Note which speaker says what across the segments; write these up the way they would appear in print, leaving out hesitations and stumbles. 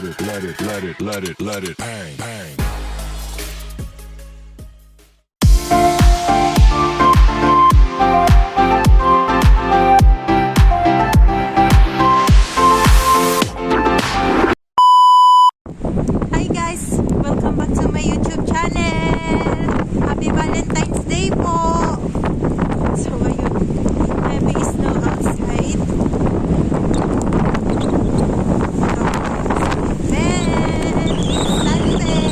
Speaker 1: let it bang, bang.
Speaker 2: Hi guys! Welcome back to my YouTube channel! Happy Valentine's Day po! So ayun, heavy snow outside. Then, it's Sunday!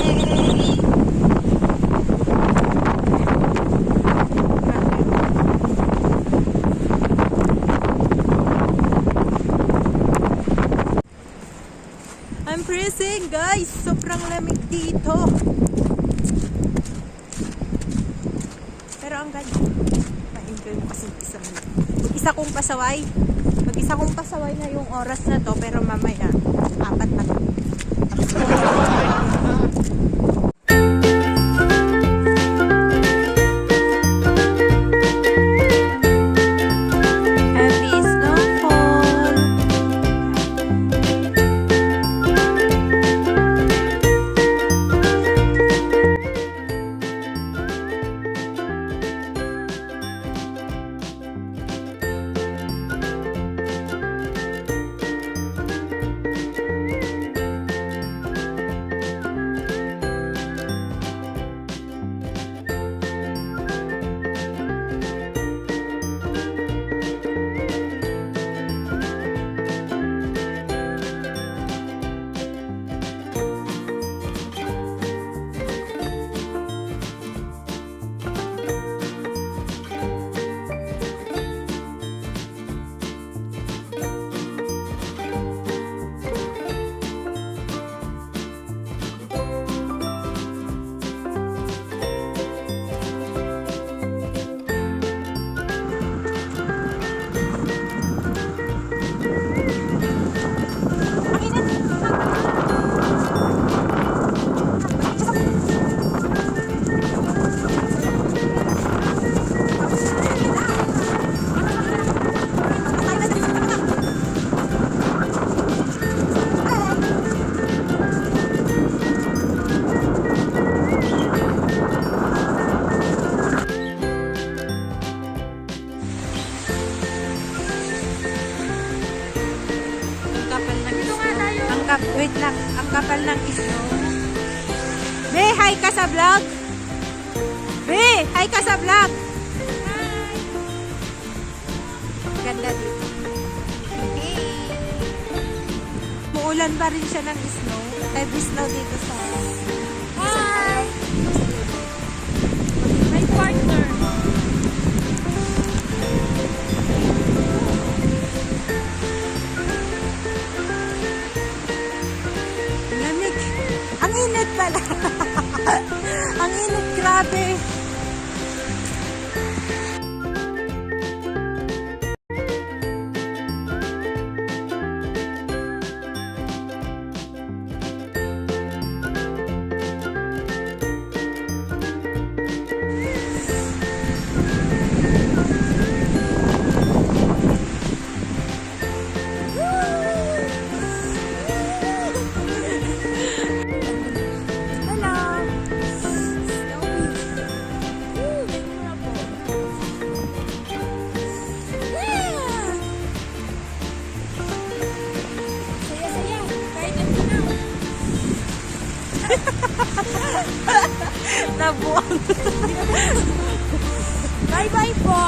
Speaker 2: I'm freezing guys! Sobrang lamig dito. Pero ang ganda. Ma-enjoy mo kasi isa kong pasaway. Mag-isa kong pasaway na yung oras na to. Pero mamaya, 4 na to. Heavy snowfall. Wait lang, ang kapal ng snow. Be, hi ka sa vlog? Be, hi ka sa vlog? Hi! Ganda dito. Hey! Muulan pa rin siya ng snow. Heavy snow dito sa... Hi! My partner. Ang init pala. Ang init, grabe. Nabuang. Bye-bye po.